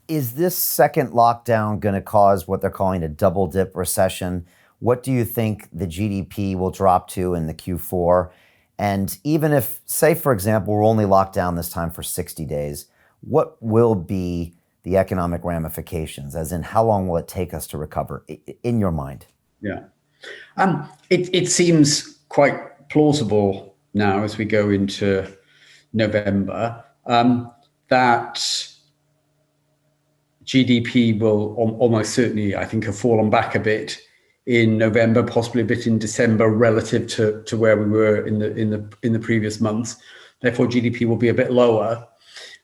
Is this second lockdown going to cause what they're calling a double dip recession? What do you think the GDP will drop to in the Q4? And even if, say, for example, we're only locked down this time for 60 days, what will be the economic ramifications? As in, how long will it take us to recover, in your mind? Yeah. It seems quite plausible now as we go into November that GDP will almost certainly, I think, have fallen back a bit in November, possibly a bit in December relative to where we were in the previous months. Therefore, GDP will be a bit lower.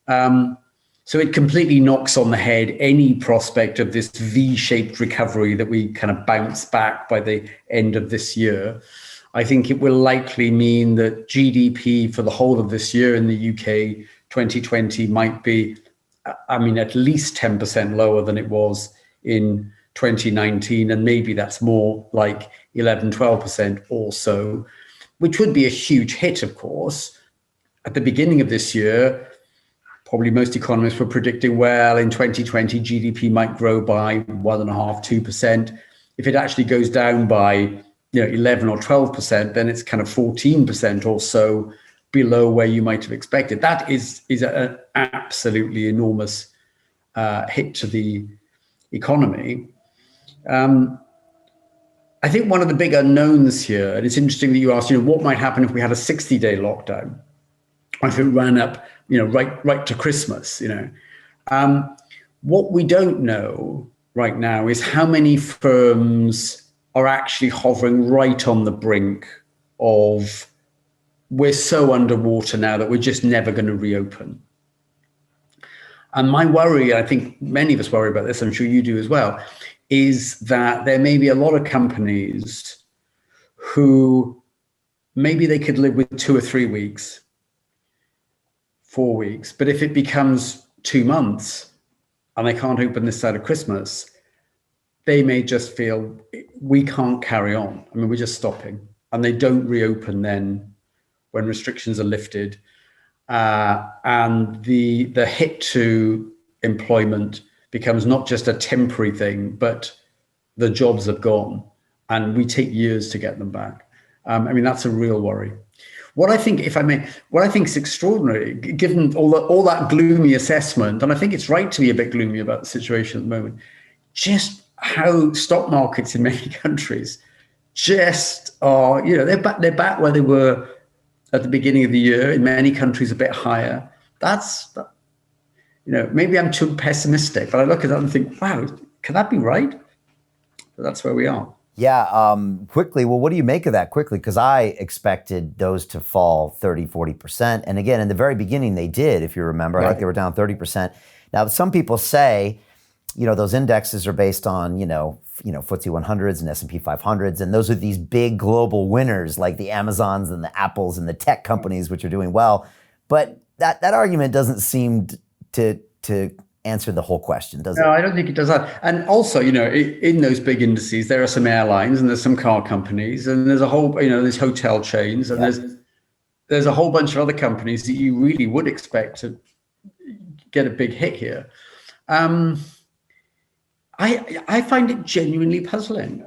So it completely knocks on the head any prospect of this V-shaped recovery that we kind of bounce back by the end of this year. I think it will likely mean that GDP for the whole of this year in the UK 2020 might be, at least 10% lower than it was in 2019. And maybe that's more like 11, 12% or so, which would be a huge hit, of course. At the beginning of this year, probably most economists were predicting, well, in 2020, GDP might grow by 1.5%, 2%. If it actually goes down by 11 or 12%, then it's kind of 14% or so below where you might have expected. That is an absolutely enormous hit to the economy. I think one of the big unknowns here, and it's interesting that you asked, what might happen if we had a 60-day lockdown, or if it ran up, right to Christmas, What we don't know right now is how many firms are actually hovering right on the brink of, we're so underwater now that we're just never going to reopen. And my worry, I think many of us worry about this, I'm sure you do as well, is that there may be a lot of companies who maybe they could live with 2 or 3 weeks, 4 weeks, but if it becomes 2 months and they can't open this side of Christmas, they may just feel we can't carry on. We're just stopping, and they don't reopen then when restrictions are lifted. And the hit to employment becomes not just a temporary thing, but the jobs have gone, and we take years to get them back. That's a real worry. What I think, if I may, what I think is extraordinary, given all that gloomy assessment, and I think it's right to be a bit gloomy about the situation at the moment, just how stock markets in many countries just are, they're back where they were at the beginning of the year, in many countries a bit higher. Maybe I'm too pessimistic, but I look at that and think, wow, can that be right? But that's where we are. Yeah, quickly, well, what do you make of that quickly? Because I expected those to fall 30, 40%. And again, in the very beginning, they did, if you remember, right. Like they were down 30%. Now, some people say, those indexes are based on, FTSE 100s and S&P 500s. And those are these big global winners like the Amazons and the Apples and the tech companies, which are doing well. But that argument doesn't seem to answer the whole question, does it? No, I don't think it does that. And also, in those big indices, there are some airlines and there's some car companies and there's a whole, there's hotel chains and there's a whole bunch of other companies that you really would expect to get a big hit here. I find it genuinely puzzling.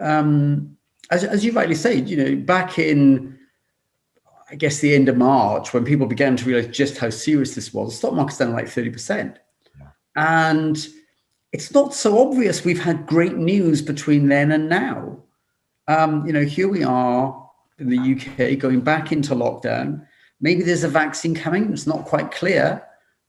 As you rightly say, back in, I guess, the end of March, when people began to realize just how serious this was, the stock market's down like 30%. And it's not so obvious we've had great news between then and now. Here we are in the UK going back into lockdown. Maybe there's a vaccine coming. It's not quite clear.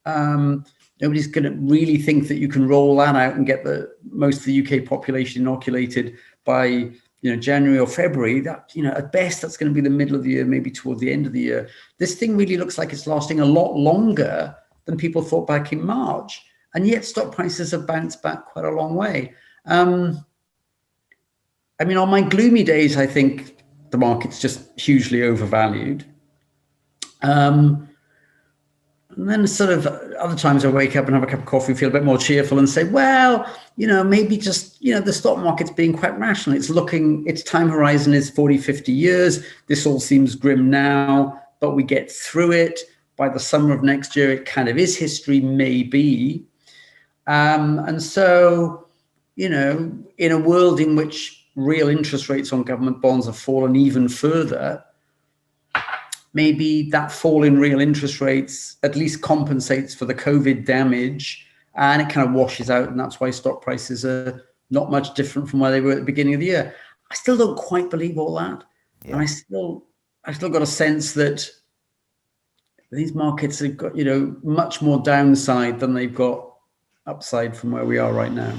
Nobody's going to really think that you can roll that out and get most of the UK population inoculated by January or February. That at best that's going to be the middle of the year, maybe toward the end of the year. This thing really looks like it's lasting a lot longer than people thought back in March. And yet stock prices have bounced back quite a long way. On my gloomy days, I think the market's just hugely overvalued. And then sort of other times I wake up and have a cup of coffee, feel a bit more cheerful and say, well, maybe just, the stock market's being quite rational. Its time horizon is 40, 50 years. This all seems grim now, but we get through it. By the summer of next year, it kind of is history, maybe. And so, in a world in which real interest rates on government bonds have fallen even further, maybe that fall in real interest rates at least compensates for the COVID damage, and it kind of washes out. And that's why stock prices are not much different from where they were at the beginning of the year. I still don't quite believe all that. Yeah. And I still got a sense that these markets have got, much more downside than they've got upside from where we are right now.